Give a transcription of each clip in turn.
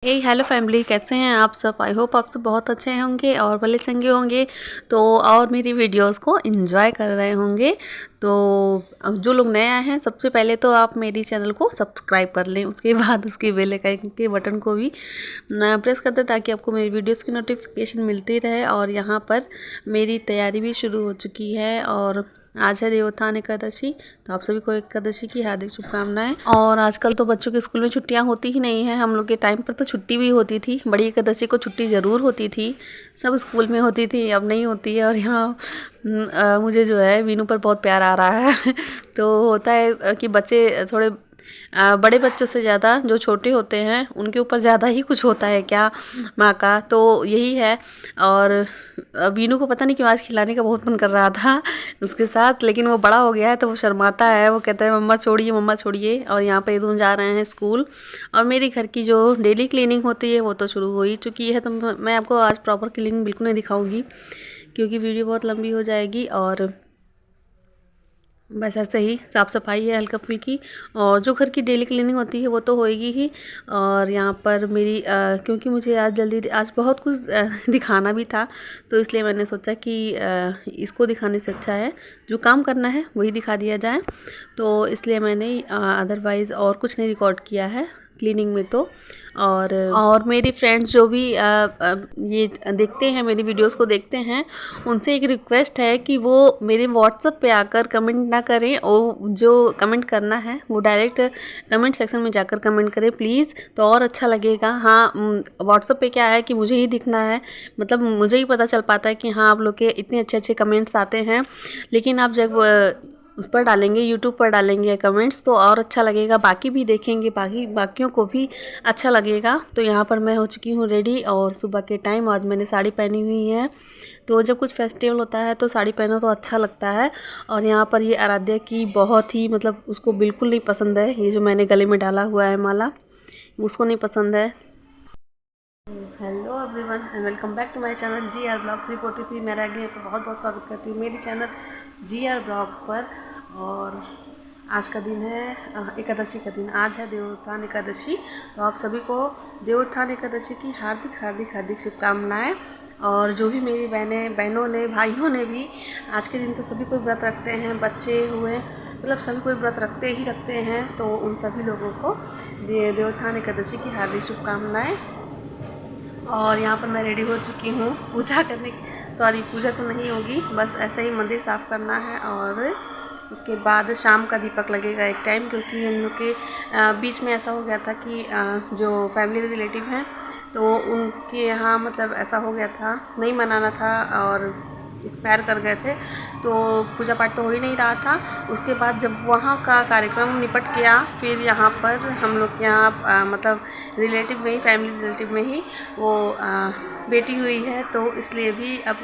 Hello family, कैसे हैं आप सब। आई होप आप सब बहुत अच्छे होंगे और भले चंगे होंगे तो और मेरी वीडियोस को एंजॉय कर रहे होंगे। तो जो लोग नए आए हैं, सबसे पहले तो आप मेरी चैनल को सब्सक्राइब कर लें, उसके बाद उसके बेल आइकन के बटन को भी प्रेस कर दें ताकि आपको मेरी वीडियोस की नोटिफिकेशन मिलती रहे। और यहाँ पर मेरी तैयारी भी शुरू हो चुकी है और आज है देवोत्थान एकादशी, तो आप सभी को एकादशी की हार्दिक शुभकामनाएं। और आजकल तो बच्चों के स्कूल में छुट्टियां होती ही नहीं है। हम लोग के टाइम पर तो छुट्टी भी होती थी, बड़ी एकादशी को छुट्टी ज़रूर होती थी, सब स्कूल में होती थी, अब नहीं होती है। और यहाँ मुझे जो है वीनू पर बहुत प्यार आ रहा है तो होता है कि बच्चे थोड़े बड़े बच्चों से ज़्यादा जो छोटे होते हैं उनके ऊपर ज़्यादा ही कुछ होता है क्या माँ का, तो यही है। और वीनू को पता नहीं क्यों आज खिलाने का बहुत मन कर रहा था उसके साथ, लेकिन वो बड़ा हो गया है तो वो शर्माता है, वो कहता है मम्मा छोड़िए मम्मा छोड़िए। और यहाँ पे दोनों जा रहे हैं स्कूल। और मेरी घर की जो डेली क्लीनिंग होती है वो तो शुरू हो ही चुकी है, तो मैं आपको आज प्रॉपर क्लीनिंग बिल्कुल नहीं दिखाऊंगी क्योंकि वीडियो बहुत लंबी हो जाएगी। और बस ऐसे ही साफ़ सफाई है हल्का फुल्की, और जो घर की डेली क्लीनिंग होती है वो तो होएगी ही। और यहाँ पर मेरी क्योंकि मुझे आज बहुत कुछ दिखाना भी था, तो इसलिए मैंने सोचा कि इसको दिखाने से अच्छा है जो काम करना है वही दिखा दिया जाए, तो इसलिए मैंने अदरवाइज़ और कुछ नहीं रिकॉर्ड किया है क्लीनिंग में। तो और मेरी फ्रेंड्स जो भी ये देखते हैं, मेरी वीडियोस को देखते हैं, उनसे एक रिक्वेस्ट है कि वो मेरे व्हाट्सएप पे आकर कमेंट ना करें, और जो कमेंट करना है वो डायरेक्ट कमेंट सेक्शन में जाकर कमेंट करें प्लीज़, तो और अच्छा लगेगा। हाँ, व्हाट्सएप पे क्या है कि मुझे ही दिखना है, मतलब मुझे ही पता चल पाता है कि हाँ आप लोग के इतने अच्छे अच्छे कमेंट्स आते हैं। लेकिन आप जब उस पर डालेंगे, यूट्यूब पर डालेंगे कमेंट्स, तो और अच्छा लगेगा, बाकी भी देखेंगे, बाकियों को भी अच्छा लगेगा। तो यहाँ पर मैं हो चुकी हूँ रेडी, और सुबह के टाइम आज मैंने साड़ी पहनी हुई है। तो जब कुछ फेस्टिवल होता है तो साड़ी पहनो तो अच्छा लगता है। और यहाँ पर ये आराध्या की बहुत ही, मतलब उसको बिल्कुल नहीं पसंद है ये जो मैंने गले में डाला हुआ है माला, उसको नहीं पसंद है। Hello everyone and welcome back to my channel GR blogs 343। मैं रागिनी आपका बहुत बहुत स्वागत करती हूँ मेरी चैनल GR ब्लॉग्स पर। और आज का दिन है एकादशी का दिन, आज है देवोत्थान एकादशी। तो आप सभी को देवोत्थान एकादशी की हार्दिक हार्दिक हार्दिक शुभकामनाएं। और जो भी मेरी बहनों ने, भाइयों ने भी आज के दिन तो सभी कोई व्रत रखते हैं, बच्चे हुए, मतलब सभी कोई व्रत रखते हैं, तो उन सभी लोगों को देवोत्थान एकादशी की हार्दिक शुभकामनाएँ। और यहाँ पर मैं रेडी हो चुकी हूँ पूजा करने की, सॉरी पूजा तो नहीं होगी, बस ऐसे ही मंदिर साफ़ करना है। और उसके बाद शाम का दीपक लगेगा एक टाइम, क्योंकि हम लोग के बीच में ऐसा हो गया था कि जो फैमिली रिलेटिव हैं तो उनके यहाँ मतलब ऐसा हो गया था, नहीं मनाना था और एक्सपायर कर गए थे, तो पूजा पाठ तो हो ही नहीं रहा था। उसके बाद जब वहाँ का कार्यक्रम निपट गया, फिर यहाँ पर हम लोग के यहाँ मतलब रिलेटिव में ही, फैमिली रिलेटिव में ही वो बेटी हुई है, तो इसलिए भी अब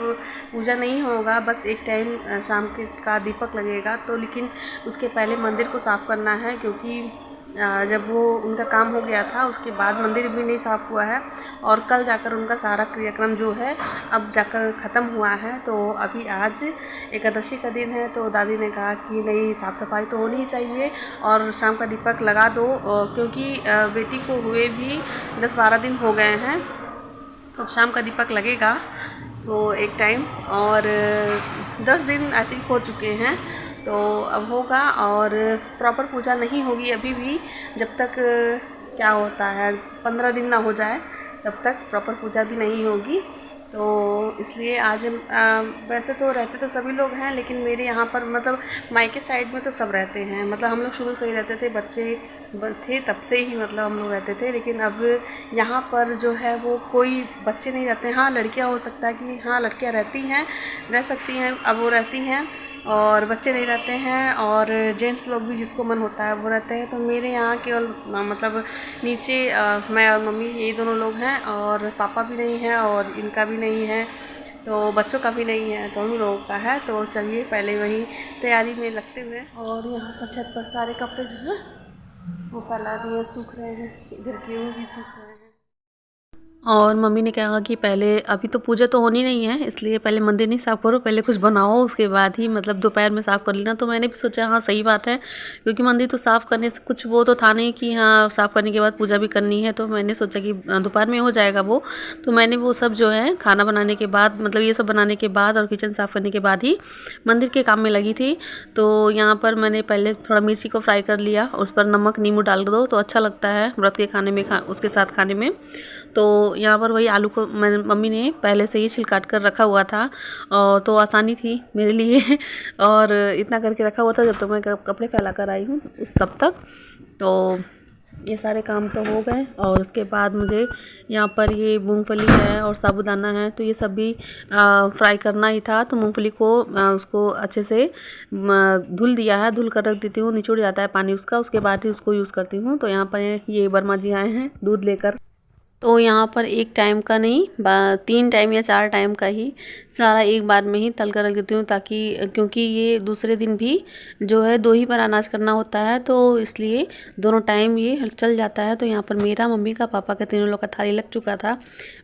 पूजा नहीं होगा, बस एक टाइम शाम के का दीपक लगेगा। तो लेकिन उसके पहले मंदिर को साफ़ करना है, क्योंकि जब वो उनका काम हो गया था उसके बाद मंदिर भी नहीं साफ़ हुआ है, और कल जाकर उनका सारा क्रियाक्रम जो है अब जाकर ख़त्म हुआ है। तो अभी आज एकादशी का दिन है, तो दादी ने कहा कि नहीं, साफ़ सफाई तो होनी ही चाहिए और शाम का दीपक लगा दो, क्योंकि बेटी को हुए भी 10-12 दिन हो गए हैं, तो अब शाम का दीपक लगेगा तो एक टाइम। और 10 दिन आई थिंक हो चुके हैं, तो अब होगा। और प्रॉपर पूजा नहीं होगी अभी भी, जब तक क्या होता है 15 दिन ना हो जाए तब तक प्रॉपर पूजा भी नहीं होगी। तो इसलिए आज वैसे तो रहते तो सभी लोग हैं, लेकिन मेरे यहाँ पर मतलब मायके साइड में तो सब रहते हैं, मतलब हम लोग शुरू से ही रहते थे, बच्चे थे तब से ही मतलब हम लोग रहते थे। लेकिन अब यहाँ पर जो है वो कोई बच्चे नहीं रहते हैं। हाँ, लड़कियाँ हो सकता है कि हाँ लड़कियाँ रहती हैं, रह सकती हैं, अब वो रहती हैं, और बच्चे नहीं रहते हैं, और जेंट्स लोग भी जिसको मन होता है वो रहते हैं। तो मेरे यहाँ केवल मतलब नीचे मैं और मम्मी यही दोनों लोग हैं, और पापा भी नहीं है और इनका भी नहीं है, तो बच्चों का भी नहीं है, दोनों लोगों का है। तो चलिए पहले वही तैयारी में लगते हुए। और यहाँ पर छत पर सारे कपड़े जो हैं वो फैला दिए, सूख रहे हैं, इधर के वो भी सूख रहे हैं। और मम्मी ने कहा कि पहले अभी तो पूजा तो होनी नहीं है, इसलिए पहले मंदिर नहीं साफ़ करो, पहले कुछ बनाओ, उसके बाद ही मतलब दोपहर में साफ़ कर लेना। तो मैंने भी सोचा हाँ सही बात है, क्योंकि मंदिर तो साफ़ करने से कुछ वो तो था नहीं कि हाँ साफ़ करने के बाद पूजा भी करनी है। तो मैंने सोचा कि दोपहर में हो जाएगा वो। तो मैंने वो सब जो है खाना बनाने के बाद, मतलब ये सब बनाने के बाद और किचन साफ़ करने के बाद ही मंदिर के काम में लगी थी। तो यहाँ पर मैंने पहले थोड़ा मिर्ची को फ्राई कर लिया, उस पर नमक नींबू डाल दो तो अच्छा लगता है व्रत के खाने में, उसके साथ खाने में। तो यहाँ पर वही आलू को मैंने मम्मी ने पहले से ही छिल काट कर रखा हुआ था, और तो आसानी थी मेरे लिए और इतना करके रखा हुआ था जब तक मैं कपड़े फैला कर आई हूँ उस तब तक। तो ये सारे काम तो हो गए, और उसके बाद मुझे यहाँ पर ये मूंगफली है और साबूदाना है, तो ये सब भी फ्राई करना ही था। तो मूंगफली को उसको अच्छे से धुल दिया है, धुल कर रख देती हूँ, निचुड़ जाता है पानी उसका, उसके बाद ही उसको यूज़ करती हूँ। तो यहाँ पर ये वर्मा जी आए हैं दूध लेकर, तो यहाँ पर एक टाइम का नहीं 3 टाइम या 4 टाइम का ही सारा एक बार में ही तल कर रख देती हूँ, ताकि क्योंकि ये दूसरे दिन भी जो है 2 ही बार अनाज करना होता है, तो इसलिए दोनों टाइम ये चल जाता है। तो यहाँ पर मेरा, मम्मी का, पापा का, तीनों लोग का थाली लग चुका था।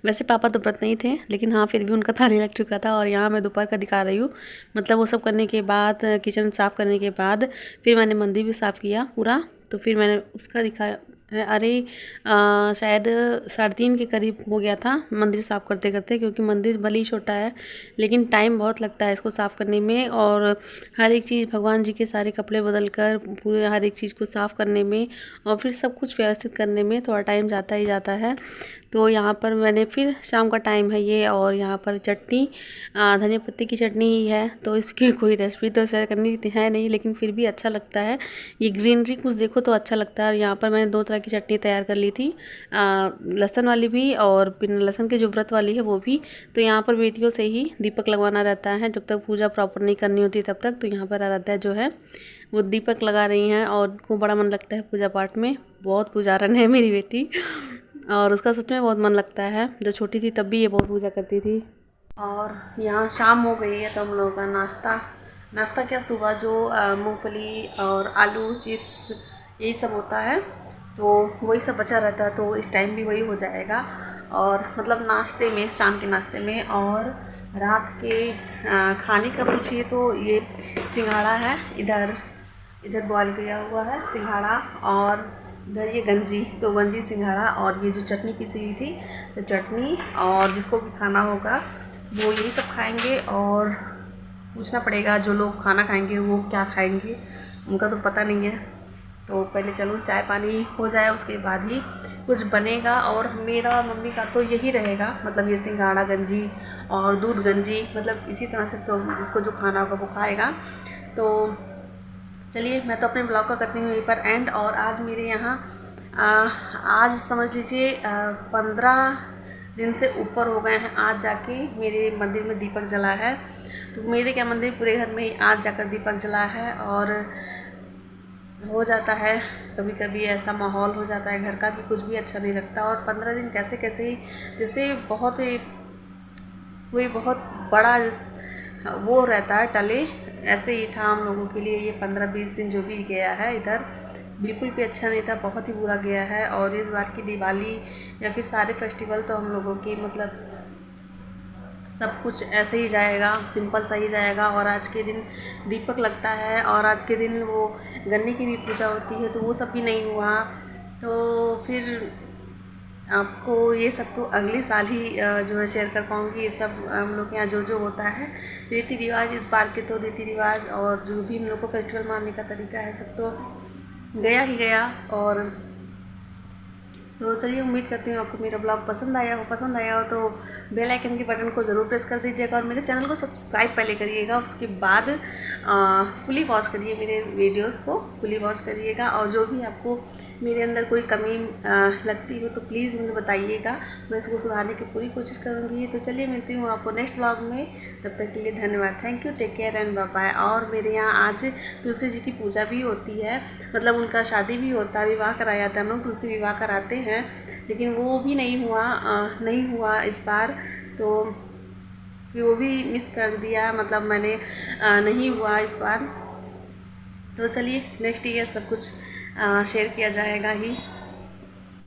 वैसे पापा तो व्रत नहीं थे, लेकिन हाँ फिर भी उनका थाली लग चुका था। और यहाँ मैं दोपहर का दिखा रही हूँ, मतलब वो सब करने के बाद, किचन साफ़ करने के बाद फिर मैंने मंदिर भी साफ़ किया पूरा। तो फिर मैंने उसका दिखाया है। अरे शायद 3:30 के करीब हो गया था मंदिर साफ़ करते करते, क्योंकि मंदिर भले ही छोटा है लेकिन टाइम बहुत लगता है इसको साफ़ करने में, और हर एक चीज़, भगवान जी के सारे कपड़े बदल कर पूरे हर एक चीज़ को साफ़ करने में और फिर सब कुछ व्यवस्थित करने में थोड़ा टाइम जाता ही जाता है। तो यहाँ पर मैंने फिर शाम का टाइम है ये, और यहाँ पर चटनी धनिया पत्ती की चटनी ही है, तो इसकी कोई रेसिपी तो शेयर करनी है नहीं, लेकिन फिर भी अच्छा लगता है। ये ग्रीनरी कुछ देखो तो अच्छा लगता है। और यहाँ पर मैंने 2 तरह की चटनी तैयार कर ली थी, लहसुन वाली भी और बिना लहसुन के जो व्रत वाली है वो भी। तो यहाँ पर बेटियों से ही दीपक लगवाना रहता है, जब तक पूजा प्रॉपर नहीं करनी होती तब तक। तो यहाँ पर आराध्या जो है वो दीपक लगा रही हैं, और उनको बड़ा मन लगता है पूजा पाठ में, बहुत पुजारन है मेरी बेटी, और उसका सच में बहुत मन लगता है। जब छोटी थी तब भी ये बहुत पूजा करती थी। और यहाँ शाम हो गई है, तो हम लोगों का नाश्ता क्या, सुबह जो मूंगफली और आलू चिप्स यही सब होता है, तो वही सब बचा रहता है, तो इस टाइम भी वही हो जाएगा। और मतलब नाश्ते में, शाम के नाश्ते में। और रात के खाने का पूछिए तो ये सिंघाड़ा है, इधर बॉयल किया हुआ है सिंघाड़ा, और इधर ये गंजी, तो गंजी सिंघाड़ा, और ये जो चटनी पीसी हुई थी तो चटनी, और जिसको भी खाना होगा वो यही सब खाएंगे। और पूछना पड़ेगा जो लोग खाना खाएंगे वो क्या खाएंगे, उनका तो पता नहीं है। तो पहले चलो चाय पानी हो जाए, उसके बाद ही कुछ बनेगा। और मेरा, मम्मी का तो यही रहेगा, मतलब ये सिंघाड़ा गंजी और दूध गंजी, मतलब इसी तरह से सब जिसको जो खाना होगा वो खाएगा। तो चलिए मैं तो अपने ब्लॉग का करती हूँ यहीं पर एंड। और आज मेरे यहाँ आज समझ लीजिए 15 दिन से ऊपर हो गए हैं आज जाके मेरे मंदिर में दीपक जला है। तो मेरे क्या मंदिर, पूरे घर में ही आज जाकर दीपक जला है। और हो जाता है कभी कभी ऐसा माहौल हो जाता है घर का कि कुछ भी अच्छा नहीं लगता। और 15 दिन कैसे कैसे ही, जैसे बहुत कोई बहुत बड़ा वो रहता है टले, ऐसे ही था हम लोगों के लिए ये 15-20 दिन जो भी गया है इधर, बिल्कुल भी अच्छा नहीं था, बहुत ही बुरा गया है। और इस बार की दिवाली या फिर सारे फेस्टिवल तो हम लोगों की मतलब सब कुछ ऐसे ही जाएगा, सिंपल सा ही जाएगा। और आज के दिन दीपक लगता है, और आज के दिन वो गन्ने की भी पूजा होती है, तो वो सब भी नहीं हुआ। तो फिर आपको ये सब तो अगले साल ही जो है शेयर कर पाऊँगी। ये सब हम लोग के यहाँ जो जो होता है रीति रिवाज, इस बार के तो रीति रिवाज और जो भी हम लोग को फेस्टिवल मानने का तरीका है सब तो गया ही गया। और तो चलिए उम्मीद करती हूँ आपको मेरा ब्लॉग पसंद आया हो तो बेल आइकन के बटन को ज़रूर प्रेस कर दीजिएगा, और मेरे चैनल को सब्सक्राइब पहले करिएगा, उसके बाद फुली वॉच करिए, मेरे वीडियोस को फुली वॉच करिएगा। और जो भी आपको मेरे अंदर कोई कमी लगती हो तो प्लीज़ मुझे बताइएगा, मैं इसको सुधारने की पूरी कोशिश करूँगी। तो चलिए मिलती हूँ आपको नेक्स्ट ब्लॉग में, तब तक के लिए धन्यवाद, thank you, take care and bye bye. और मेरे यहाँ आज तुलसी जी की पूजा भी होती है, मतलब उनका शादी भी होता है, विवाह कराया जाता है, हम लोग तुलसी विवाह कराते हैं, लेकिन वो भी नहीं हुआ इस बार, तो फिर वो भी मिस कर दिया, मतलब मैंने नहीं हुआ इस बार। तो चलिए नेक्स्ट ईयर सब कुछ शेयर किया जाएगा ही।